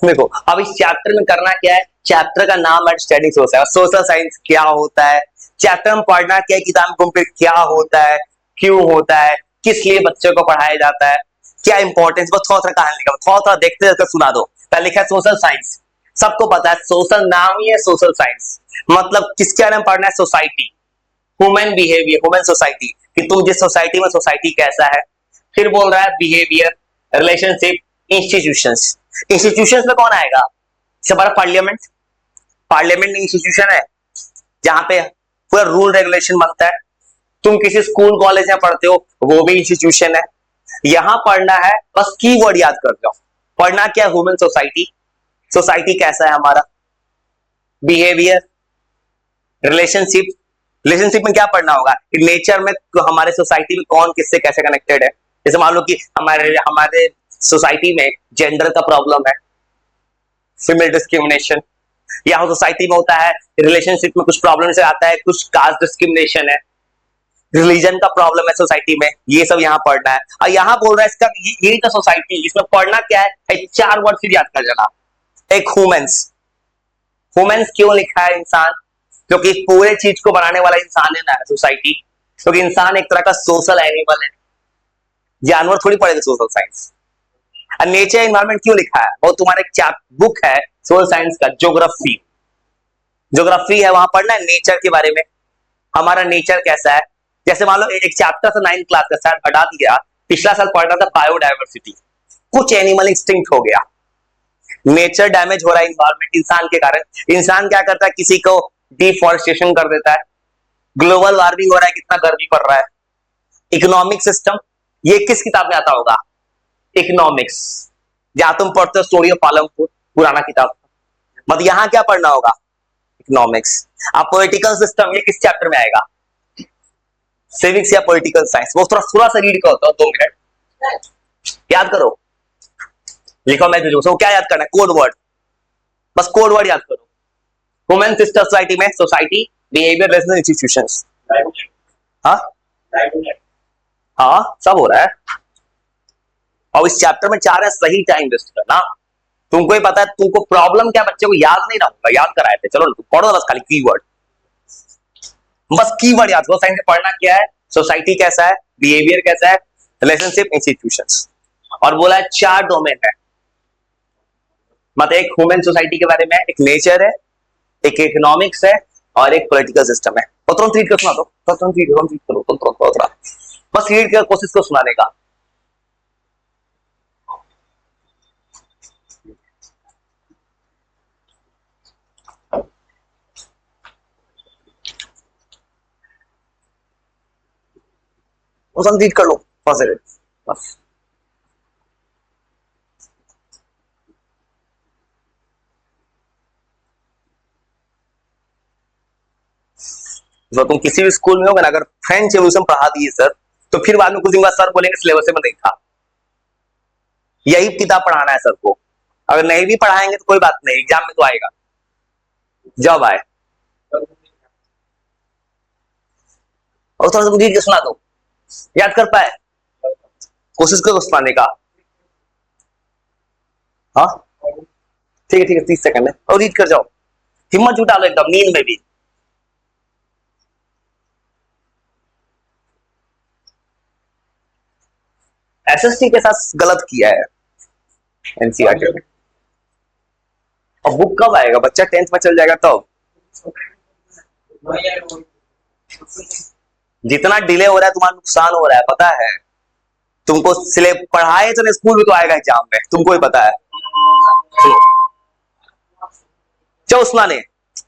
देखो अब इस चैप्टर में करना क्या है, चैप्टर का नाम है स्टडी सोशल। सोशल साइंस क्या होता है, चैप्टर में पढ़ना क्या है, किताब कंप्लीट क्या होता है, क्यों होता है, किस लिए बच्चों को पढ़ाया जाता है, क्या इंपॉर्टेंस, बस थोड़ा सा कहानी लिखा, थोड़ा थोड़ा देखते देखते सुना दो। पहले लिखा है सोशल साइंस, सबको पता है सोशल नाम ही है सोशल साइंस, मतलब किसके बारे में पढ़ना है, society, human behaviour, human society, कि तुम जिस सोसाइटी में, सोसाइटी कैसा है। फिर बोल रहा है बिहेवियर, रिलेशनशिप, इंस्टीट्यूशंस। इंस्टीट्यूशंस में कौन आएगा, हमारा पार्लियामेंट, पार्लियामेंट इंस्टीट्यूशन है जहां पे पूरा रूल रेगुलेशन बनता है। तुम किसी स्कूल कॉलेज में पढ़ते हो, वो भी इंस्टीट्यूशन है। यहां पढ़ना है, बस कीवर्ड याद कर जाओ। पढ़ना क्या, ह्यूमन सोसाइटी, सोसाइटी कैसा है हमारा, बिहेवियर, रिलेशनशिप, रिलेशनशिप में क्या पढ़ना होगा, नेचर में हमारे सोसाइटी में कौन किससे कैसे कनेक्टेड है। जैसे मान लो कि हमारे हमारे सोसाइटी में जेंडर का प्रॉब्लम है, फीमेल डिस्क्रिमिनेशन, या सोसाइटी में होता है रिलेशनशिप में कुछ प्रॉब्लम से आता है, कुछ कास्ट डिस्क्रिमिनेशन है, रिलीजन का प्रॉब्लम है सोसाइटी में, ये सब यहाँ पढ़ना है। और यहाँ बोल रहा है इसका यही तो सोसाइटी, इसमें पढ़ना क्या है, चार वर्ड फिर याद कर जाना। एक ह्यूमंस, ह्यूमंस क्यों लिखा है, इंसान, क्योंकि पूरे चीज को बनाने वाला इंसान है ना, सोसाइटी, क्योंकि इंसान एक तरह का सोशल एनिमल है, जानवर थोड़ी पढ़ेगा सोशल साइंस। नेचर एनवायरमेंट क्यों लिखा है, वो तुम्हारा एक बुक है सोशल साइंस का, ज्योग्राफी, ज्योग्राफी है, वहां पढ़ना है नेचर के बारे में, हमारा नेचर कैसा है। जैसे मान लो एक चैप्टर था 9th क्लास का, शायद हटा दिया, पिछला साल पढ़ रहा था बायोडायवर्सिटी, कुछ एनिमल एक्सटिंक्ट हो गया, नेचर डैमेज हो रहा है, इन्वायरमेंट इंसान के कारण। इंसान क्या करता है, किसी को डिफॉरेस्टेशन कर देता है, ग्लोबल वार्मिंग हो रहा है, कितना गर्मी पड़ रहा है। इकोनॉमिक सिस्टम, ये किस किताब में आता होगा, इकोनॉमिक्स, जहां तुम पढ़ते हो स्टोरी ऑफ पालमपुर, पुराना किताब, मतलब यहां क्या पढ़ना होगा, इकोनॉमिक्स। अब पॉलिटिकल सिस्टम, ये किस चैप्टर में आएगा, सिविक्स या पॉलिटिकल साइंस, वो थोड़ा थोड़ा सा रीड करो, 2 मिनट याद करो, लिखो, मैं तो क्या याद करना है, कोड वर्ड, बस कोड वर्ड याद करो। ह्यूमन सिस्टर सोसाइटी में सोसाइटी, बिहेवियर, रिलेशनशिप, इंस्टीट्यूशंस। हाँ हाँ सब हो रहा है। और इस चैप्टर में चाह रहे हैं सही टाइम वेस्ट करना, तुमको ही पता है, तुमको प्रॉब्लम क्या, बच्चे को याद नहीं रहूंगा, याद कराए थे, चलो पढ़ो बस खाली कीवर्ड, बस कीवर्ड याद करो। साइंस में पढ़ना क्या है, सोसाइटी कैसा है, बिहेवियर कैसा है, रिलेशनशिप, इंस्टीट्यूशंस। और बोला है 4 डोमेन है, मतलब एक ह्यूमन सोसाइटी के बारे में, एक नेचर है, एक इकोनॉमिक्स है, और एक पॉलिटिकल सिस्टम है। तो तुरंत रीड कर सुना दो, तुरंत रीड करो, तुरंत बस रीड कर, कोशिश को सुनाने का। तुरंत रीड कर लो, बस जो तुम किसी भी स्कूल में होगा ना, अगर फ्रेंच एवोल्यूशन पढ़ा दिए सर, तो फिर बाद में कुछ दिन बाद सर बोलेंगे सिलेबस में नहीं था, यही किताब पढ़ाना है सर को। अगर नहीं भी पढ़ाएंगे तो कोई बात नहीं, एग्जाम में तो आएगा, जब आए। और थोड़ा सा रीड के सुना दो, याद कर पाए, कोशिश करो सुनाने का। हाँ ठीक है 30 सेकंड है, और रीड कर जाओ, हिम्मत जुटा लो एकदम, नींद में भी। एसएसटी के साथ गलत किया है एनसीईआरटी में। और बुक कब आएगा, बच्चा 10th में चल जाएगा तब। जितना डिले हो रहा है तुम्हारा नुकसान हो रहा है, पता है तुमको, सिलेबस पढ़ाए तो स्कूल में तो आएगा एग्जाम में, तुमको ही पता है। चलो सुनाने,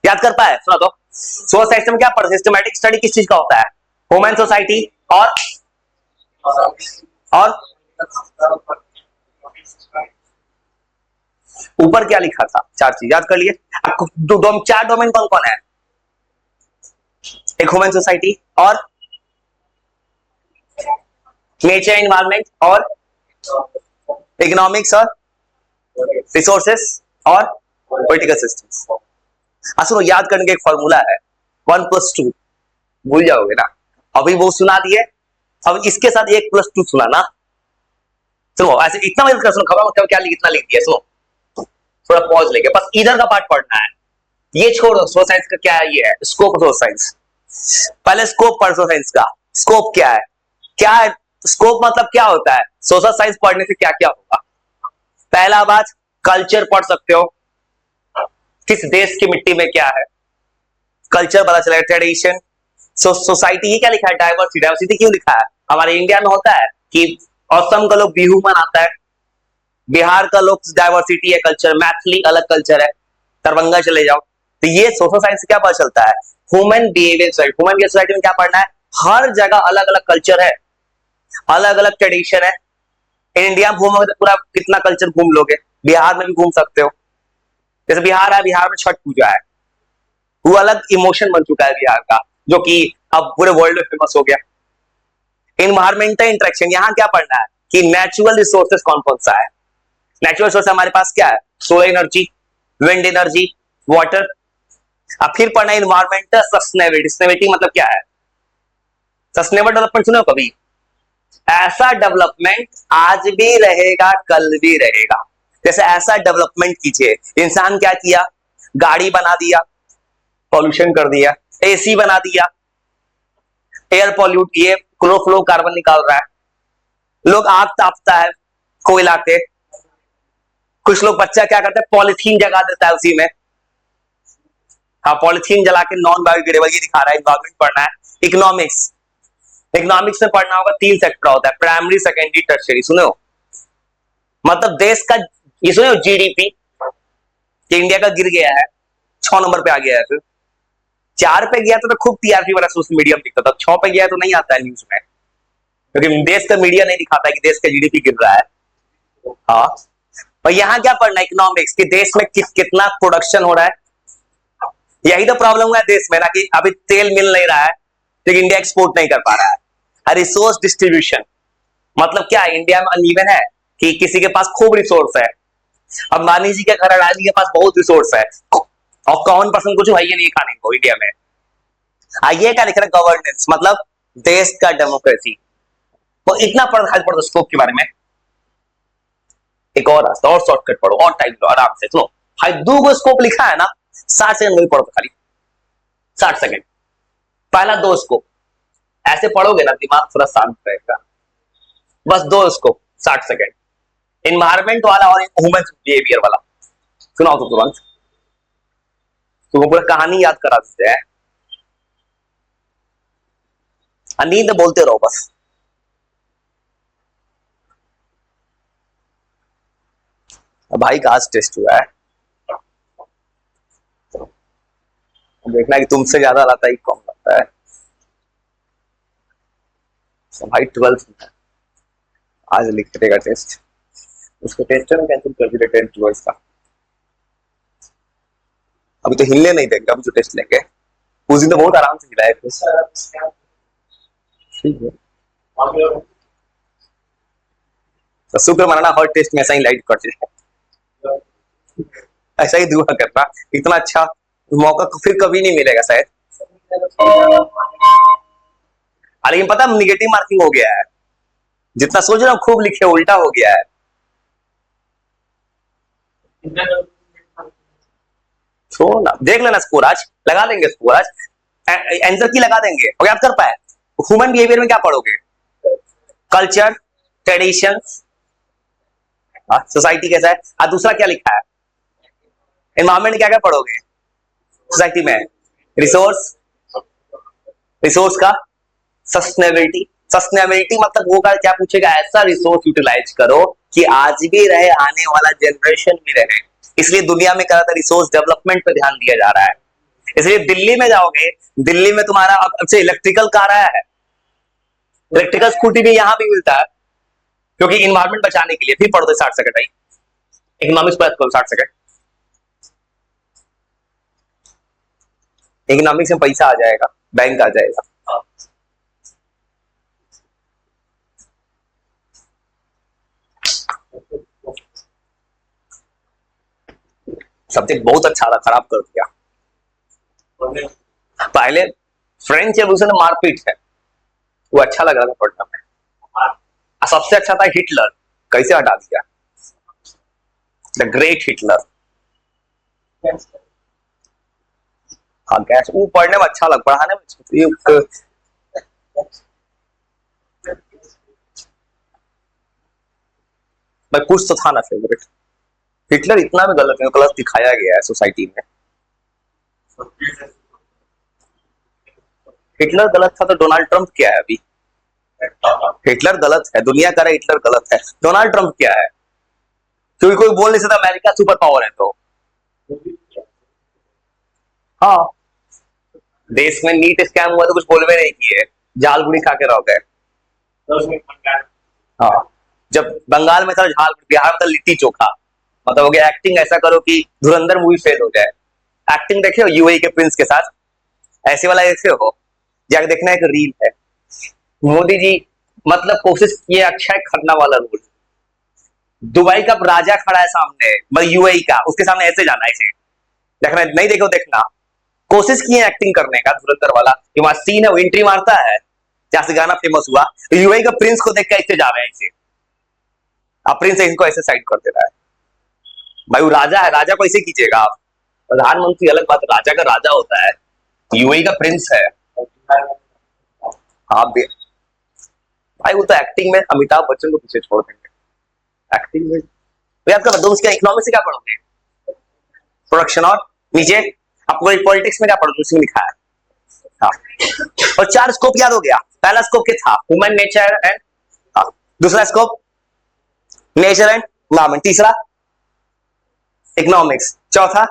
याद कर पाए, सुना दो। सोशल साइंस में क्या पढ़ते, सिस्टमैटिक स्टडी किस चीज का होता है, ह्यूमन सोसाइटी और ऊपर क्या लिखा था, 4 चीज याद कर लिए। 4 डोमेन कौन कौन है, एक ह्यूमन सोसाइटी और नेचर एनवायरमेंट और इकोनॉमिक्स और रिसोर्सेस और पॉलिटिकल सिस्टम्स। सुनो, याद करने का एक फॉर्मूला है, 1+2, भूल जाओगे ना, अभी वो सुना दिए, अब इसके साथ 1+2 सुना ना। सुनो ऐसे इतना मत कर, सुनो खबर क्या लिख, इतना लिख दिया, सुनो थोड़ा पॉज लेके बस इधर का पार्ट पढ़ना है, ये छोड़ दो। सोशल साइंस का क्या है, ये है स्कोप ऑफ सोशल साइंस। पहले स्कोप पढ़ सोशल साइंस का। स्कोप क्या है, क्या है स्कोप, मतलब क्या होता है सोशल साइंस पढ़ने से क्या क्या होगा। पहला बात, कल्चर पढ़ सकते हो, किस देश की मिट्टी में क्या है, कल्चर पता चलेगा, ट्रेडिशन। सोसाइटी, ये क्या लिखा है, डाइवर्सिटी। डाइवर्सिटी क्यों लिखा है, हमारे इंडिया में होता है कि असम का लोग बिहू मनाता है, बिहार का लोग डाइवर्सिटी है कल्चर, मैथिली अलग कल्चर है, दरभंगा चले जाओ। तो ये सोशल साइंस से क्या पता चलता है, human behaviour society. Human behaviour society में क्या पढ़ना है, हर जगह अलग अलग कल्चर है, अलग अलग ट्रेडिशन है। इंडिया में घूमोगे तो पूरा कितना कल्चर घूम लोगे, बिहार में भी घूम सकते हो। जैसे बिहार है, बिहार में छठ पूजा है, वो अलग इमोशन बन चुका है बिहार का, जो कि अब पूरे वर्ल्ड में फेमस हो गया। इन्वायरमेंटल इंटरेक्शन, यहां क्या पढ़ना है कि नेचुरल रिसोर्सेज कौन कौन सा है। नेचुरल रिसोर्स हमारे पास क्या है, solar energy, wind energy, water. अब फिर पढ़ना है इन्वायरमेंटल सस्टेनेबिलिटी। सस्टेनेबिलिटी मतलब क्या है, सस्टेनेबल डेवलपमेंट सुनो कभी, ऐसा डेवलपमेंट आज भी रहेगा कल भी रहेगा। जैसे ऐसा डेवलपमेंट कीजिए, इंसान क्या किया, गाड़ी बना दिया, पॉल्यूशन कर दिया, एसी बना दिया, एयर पॉल्यूट किए, क्लोरोफ्लोरोकार्बन निकाल रहा है, लोग आग तापता है कोयला के, कुछ लोग बच्चा क्या करते हैं पॉलिथीन जगा देता है उसी में। हाँ, पॉलिथीन जला के नॉन बायोडिग्रेडेबल, ये दिखा रहा है। इन्वायरमेंट पढ़ना है। इकोनॉमिक्स, इकोनॉमिक्स में पढ़ना होगा, 3 सेक्टर होता है, प्राइमरी, सेकेंडरी, टर्शियरी। सुनो, मतलब देश का, ये सुनो जीडीपी कि इंडिया का गिर गया है, 6 नंबर पे आ गया है, फिर 4 पे गया तो खूब टीआरपी वाला सोशल मीडिया में दिखता था, 6 पे गया तो नहीं आता है न्यूज में, क्योंकि देश का मीडिया नहीं दिखाता है कि देश का जीडीपी गिर रहा है। हाँ, और यहाँ क्या पढ़ना है, इकोनॉमिक्स, कि देश में कितना प्रोडक्शन हो रहा है। यही तो प्रॉब्लम है देश में ना, कि अभी तेल मिल नहीं रहा है, लेकिन इंडिया एक्सपोर्ट नहीं कर पा रहा है। रिसोर्स डिस्ट्रीब्यूशन मतलब क्या है, इंडिया में अनइवन है कि किसी के पास खूब रिसोर्स है। अब मानी जी के घर अडानी के पास बहुत रिसोर्स है और कौन पसंद कुछ है ये नहीं खाने को इंडिया में। ये क्या लिख रहा है, गवर्नेंस मतलब देश का डेमोक्रेसी। तो इतना पढ़ दो स्कोप के बारे में। एक और रास्ता और शॉर्टकट पढ़ो और टाइम लो आराम से। सुनो भाई, 2 स्कोप लिखा है ना, 60 सेकंड में पढ़ो खाली, 60 सेकंड। पहला 2 स्कोप ऐसे पढ़ोगे ना, दिमाग थोड़ा शांत रहेगा। बस 2 स्कोप 60 सेकंड, इन्वायरमेंट वाला और ह्यूमन बिहेवियर वाला। सुनाओ तो तुरंत, तुमको पूरा कहानी याद करा देते हैं। नींद बोलते रहो बस। भाई का आज टेस्ट हुआ है, देखना कि तुमसे ज्यादा लाता ही कौन लगता है। तो भाई 12th में आज लिख देगा टेस्ट, उसको टेस्ट में कैंसिल कर दिया 10th 12th का। अभी तो हिलने नहीं देंगे, अभी जो टेस्ट लेंगे उस दिन तो बहुत आराम से हिलाए थे। ठीक है, तो शुक्र मनाना हर टेस्ट में ऐसा ही लाइट कर जाए, ऐसा ही दुआ करना। इतना अच्छा मौका फिर कभी नहीं मिलेगा शायद। लेकिन पता निगेटिव मार्किंग हो गया है, जितना सोच रहा हूं खूब लिखे उल्टा हो गया है। तो ना देख लेना स्कोर, आज लगा देंगे स्कोर, आज आंसर की लगा देंगे। और याद कर पाए, ह्यूमन बिहेवियर में क्या पढ़ोगे, कल्चर, ट्रेडिशन, सोसाइटी कैसा है। और दूसरा क्या लिखा है, एनवायरमेंट क्या क्या पढ़ोगे सोसाइटी में, रिसोर्स, रिसोर्स का सस्टेनेबिलिटी। सस्टेनेबिलिटी मतलब वो क्या पूछेगा, ऐसा रिसोर्स यूटिलाइज करो कि आज भी रहे, आने वाला जनरेशन भी रहे। इसलिए दुनिया में क्या रिसोर्स डेवलपमेंट पे ध्यान दिया जा रहा है। इसलिए दिल्ली में जाओगे, दिल्ली में तुम्हारा अब से इलेक्ट्रिकल कार आया है, इलेक्ट्रिकल स्कूटी भी यहां भी मिलता है, क्योंकि इन्वायरमेंट बचाने के लिए। फिर पढ़ो 60 सेकंड, इकोनॉमिक्स पर 60 सेकंड। इकोनॉमिक्स में पैसा आ जाएगा, बैंक आ जाएगा। सब्जेक्ट बहुत अच्छा था, खराब कर दिया। पहले फ्रेंच रेवोल्यूशन में मारपीट है, वो अच्छा लग रहा था पढ़ने में। सबसे अच्छा था हिटलर, कैसे हटा दिया, द ग्रेट हिटलर। हाँ गैस वो पढ़ने में अच्छा लग पढ़ाने में ये भाई कुछ तो था ना फेवरेट। हिटलर इतना भी गलत नहीं, गलत दिखाया गया है सोसाइटी में। हिटलर गलत था तो डोनाल्ड ट्रंप क्या है अभी? हिटलर गलत है, दुनिया कह रहा है हिटलर गलत है, डोनाल्ड ट्रंप क्या है? क्योंकि कोई बोल नहीं सकता अमेरिका सुपर पावर है तो। हाँ देश में नीट स्कैम हुआ तो कुछ बोलवे नहीं किए, झाल बुड़ी खा के रह गए। हाँ जब बंगाल में था झाल, बिहार में था लिट्टी चोखा। मतलब हो गया एक्टिंग ऐसा करो कि धुरंधर मूवी फेल हो जाए। एक्टिंग देखे हो यूएई के प्रिंस के साथ, ऐसे वाला ऐसे हो जाके देखना, एक रील है मोदी जी मतलब कोशिश किए अक्षय खन्ना वाला रोल। दुबई का राजा खड़ा है सामने, मतलब यूएई का, उसके सामने ऐसे जाना है, ऐसे देखना नहीं, देखो देखना। कोशिश किए एक्टिंग करने का धुरंधर वाला, कि वहां सीन है वो एंट्री मारता है जहां से गाना फेमस हुआ, तो यूएई का प्रिंस को देख के ऐसे जा रहे हैं ऐसे, अब प्रिंस इनको ऐसे साइड कर दे रहा है। भाई वो राजा है, राजा को ऐसे कीजिएगा आप, प्रधानमंत्री अलग बात, राजा का राजा होता है, यूएई का प्रिंस है। हाँ भाई वो तो एक्टिंग में अमिताभ बच्चन को पीछे छोड़ देंगे एक्टिंग में। तो आपका बताओ उसका इकोनॉमिक्स से क्या पढ़ोगे? प्रोडक्शन और नीचे आपको पॉलिटिक्स में क्या पढ़ोगे उसमें लिखा है। हाँ और चार स्कोप याद हो गया, पहला स्कोप क्या था? ह्यूमन नेचर एंड, हाँ दूसरा स्कोप नेचर एंड एनवायरमेंट, तीसरा इकोनॉमिक्स, चौथा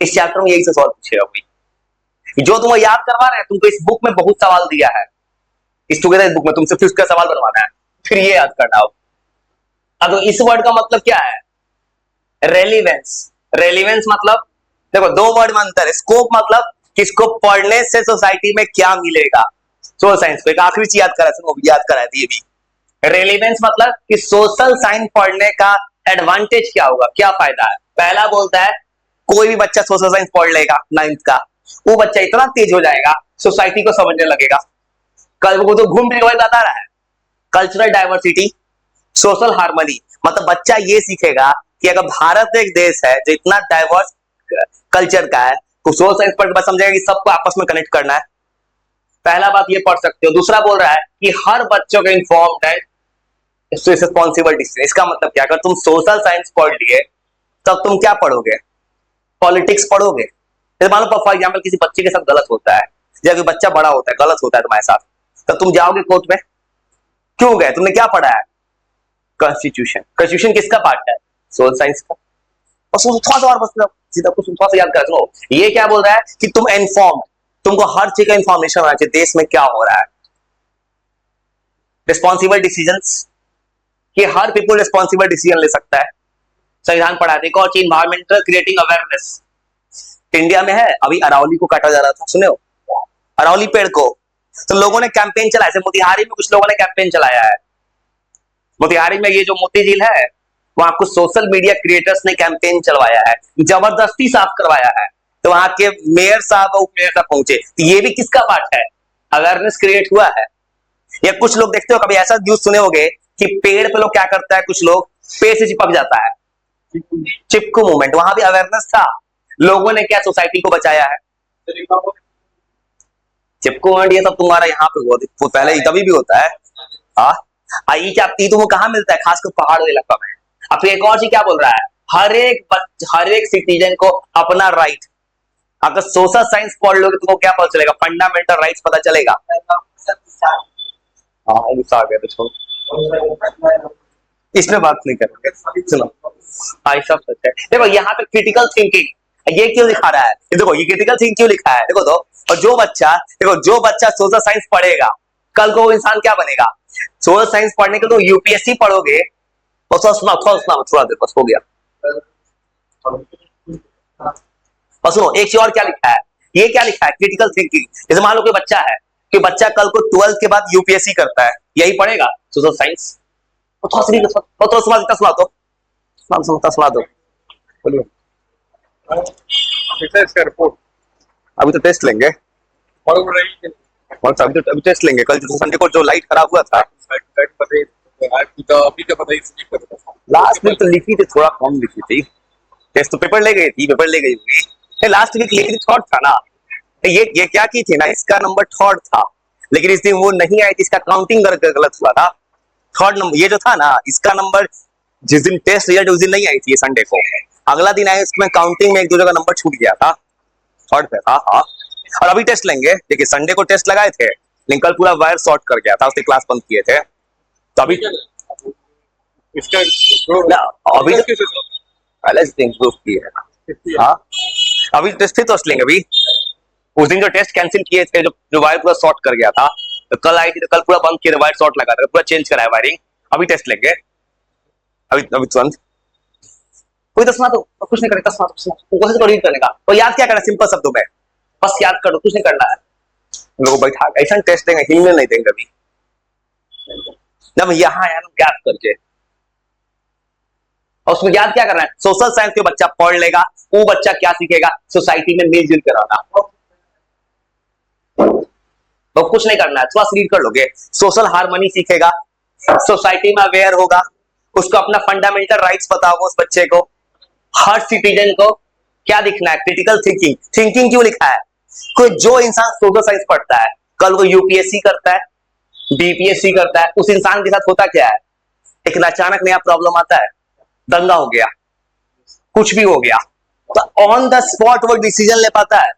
इस चैप्टर में यही से सवाल पूछेगा कोई, जो तुम्हें याद करवा रहे हैं, तुमको इस बुक में बहुत सवाल दिया है, इस टुगेदर बुक में तुमसे फिर उसका सवाल बनवाना है, फिर ये याद करना हो। अब तो इस वर्ड का मतलब क्या है? रेलिवेंस। रेलिवेंस मतलब देखो दो वर्ड में अंतर है, स्कोप मतलब किसको पढ़ने से सोसाइटी में क्या मिलेगा, सोशल साइंस को एक आखिरी चीज याद करा, सुनो याद करा दी ये भी। रेलिवेंस मतलब कि सोशल साइंस पढ़ने का एडवांटेज क्या होगा, क्या फायदा है। पहला बोलता है कोई भी बच्चा सोशल साइंस पढ़ लेगा 9th का, वो बच्चा इतना तेज हो जाएगा सोसाइटी को समझने लगेगा। कल वो तो घूम फिर बता रहा है, कल्चरल डाइवर्सिटी, सोशल हार्मनी, मतलब बच्चा ये सीखेगा कि अगर भारत एक देश है जो इतना डाइवर्स कल्चर का है, तो सोशल साइंस पढ़ के बस समझेगा कि सबको आपस में कनेक्ट करना है। पहला बात ये पढ़ सकते हो। दूसरा बोल रहा है कि हर बच्चों को इन्फॉर्म्ड है रिस्पॉन्सिबल डिसीजन। इसका मतलब क्या, अगर तुम सोशल साइंस पढ़ लिए तब तुम क्या पढ़ोगे? पॉलिटिक्स पढ़ोगे। जैसे मान लो फॉर एग्जाम्पल किसी बच्चे के साथ गलत होता है, जब बच्चा बड़ा होता है गलत होता है तुम्हारे साथ, तब तुम जाओगे कोर्ट में, क्यों गए? तुमने क्या पढ़ा है? कॉन्स्टिट्यूशन। कॉन्स्टिट्यूशन किसका पार्ट है? सोशल साइंस का। और थोड़ा सा और बस सीधा कुछ थोड़ा सा याद कर लो, ये क्या बोल रहा है कि तुम इन्फॉर्म, तुमको हर चीज का इंफॉर्मेशन होना चाहिए देश में क्या हो रहा है। रिस्पॉन्सिबल डिसीजंस, कि हर पीपल रिस्पॉन्सिबल डिसीजन ले सकता है, संविधान पढ़ा देखो। और इन्वायरमेंटल क्रिएटिंग अवेयरनेस, इंडिया में है अभी अरावली को काटा जा रहा था, सुने हो अरावली पेड़ को, तो लोगों ने कैंपेन चलाया, जैसे मोतिहारी में कुछ लोगों ने कैंपेन चलाया है। मोतिहारी में ये जो मोती झील है, वहां कुछ सोशल मीडिया क्रिएटर्स ने कैंपेन चलवाया है, जबरदस्ती साफ करवाया है, तो वहां के मेयर साहब और उप मेयर साहब पहुंचे, तो ये भी किसका पार्ट है? अवेयरनेस क्रिएट हुआ है। या कुछ लोग देखते हो कभी ऐसा न्यूज सुने होगे कि पेड़ पे लोग क्या करता है, कुछ लोग पेड़ से चिपक जाता है, चिपकू मूवमेंट, वहां भी अवेयरनेस था, लोगों ने क्या सोसाइटी को बचाया है। चिपकू मूवमेंट ये सब तुम्हारा यहाँ पे हुआ, वो पहले तभी भी होता है। हाँ आई क्या तुम कहाँ मिलता है, खासकर पहाड़ इलाका में। अब फिर एक और चीज क्या बोल रहा है, हर एक सिटीजन को अपना राइट, अगर सोशल साइंस पढ़ लोगे तुमको क्या पता चलेगा? फंडामेंटल राइट्स पता चलेगा। हाँ गुस्सा आ गया तो छोड़, इसमें बात नहीं करेंगे, सुनो हाँ सब सच है। देखो यहाँ पे क्रिटिकल थिंकिंग ये क्यों लिखा रहा है, ये देखो ये क्रिटिकल थिंकिंग क्यों लिखा है, देखो तो। और जो बच्चा सोशल साइंस पढ़ेगा कल को वो इंसान क्या बनेगा? सोशल साइंस पढ़ने के तो यूपीएससी पढ़ोगे, और थोड़ा देर बस हो गया। और सुनो एक चीज और क्या लिखा है, ये क्या लिखा है क्रिटिकल थिंकिंग। जैसे मान लो कोई बच्चा है कि बच्चा कल को 12th के बाद यूपीएससी करता है, यही पढ़ेगा सोशल साइंस। तो थोड़ा सुना दो बोलिए। इसका रिपोर्ट अभी तो टेस्ट लेंगे, और अभी टेस्ट लेंगे कल संडे को जो लाइट खराब हुआ था, लास्ट में तो लिखी थी थोड़ा कम लिखी थी, टेस्ट तो पेपर ले गई थी, पेपर ले गई होगी। लास्ट वीक लेकिन थर्ड था ना, ये क्या की थी ना, इसका नंबर थर्ड था, लेकिन इस दिन वो नहीं आई थी, इसका काउंटिंग गलत हुआ था। थर्ड नंबर ये जो था ना, इसका नंबर जिस दिन टेस्ट रिजल्ट उस दिन नहीं आई थी, संडे को, अगला दिन आए, उसमें काउंटिंग में एक दो जगह नंबर छूट गया था, थर्ड पे था। हाँ, और अभी टेस्ट लेंगे, देखिए संडे को टेस्ट लगाए थे, लेकिन कल पूरा वायर शॉर्ट कर गया था, उसने क्लास बंद किए थे, तो अभी इसका अभी इम्प्रूव की है। हाँ, अभी टेस्ट टेस्ट लेंगे। अभी उस दिन जो टेस्ट कैंसिल किए थे, जो वायर पूरा शॉर्ट कर गया था, तो कल आई थी, तो कल पूरा बंद किए थे, वायर शॉर्ट लगा था, पूरा चेंज कराया वायरिंग। अभी टेस्ट लेंगे, अभी अभी तुरंत। कोई दसना तो कुछ नहीं करेगा, कोशिश करो रीड करने का, और याद क्या करना, सिंपल शब्दों में बस याद करो, कुछ नहीं करना है। लोगों को बैठा ऐसा टेस्ट देंगे, हिलने नहीं देंगे अभी, जब यहाँ आया गैप करके। और उसमें याद क्या करना है, सोशल साइंस के बच्चा पढ़ लेगा, वो बच्चा क्या सीखेगा, सोसाइटी में मिलजुल कर रहना। तो कुछ नहीं करना है, थोड़ा रीड कर लोगे, सोशल हार्मनी सीखेगा, सोसाइटी में अवेयर होगा, उसको अपना फंडामेंटल राइट्स पता होगा उस बच्चे को। हर सिटीजन को क्या दिखना है, क्रिटिकल थिंकिंग। थिंकिंग क्यों लिखा है, कोई जो इंसान सोशल साइंस पढ़ता है, कल वो यूपीएससी करता है, बीपीएससी करता है, उस इंसान के साथ होता क्या है, एक अचानक नया प्रॉब्लम आता है, दंगा हो गया, कुछ भी हो गया, तो ऑन द स्पॉट वो डिसीजन ले पाता है।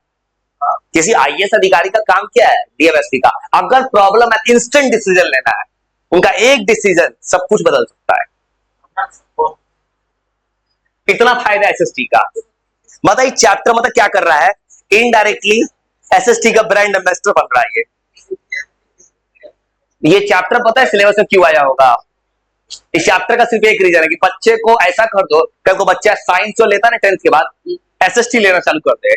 किसी आईएएस अधिकारी का काम क्या है, डीएमएसपी का, अगर प्रॉब्लम है इंस्टेंट डिसीजन लेना है, उनका एक डिसीजन सब कुछ बदल सकता है। कितना फायदा एसएसटी का, मतलब चैप्टर मतलब क्या कर रहा है, इनडायरेक्टली एसएसटी का ब्रांड एम्बेसडर बन रहा है। ये चैप्टर पता है सिलेबस में क्यों आया होगा, इस चैप्टर का सिर्फ एक रीजन है कि बच्चे को ऐसा कर दो, कल को बच्चा साइंस जो लेता है ना 10th के बाद, एसएसटी लेना चालू कर दे।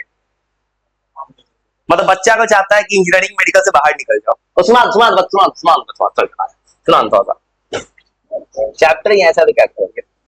मतलब बच्चा को चाहता है कि इंजीनियरिंग मेडिकल से बाहर निकल जाओ। तो सुना चैप्टर ही ऐसा तो क्या करोगे।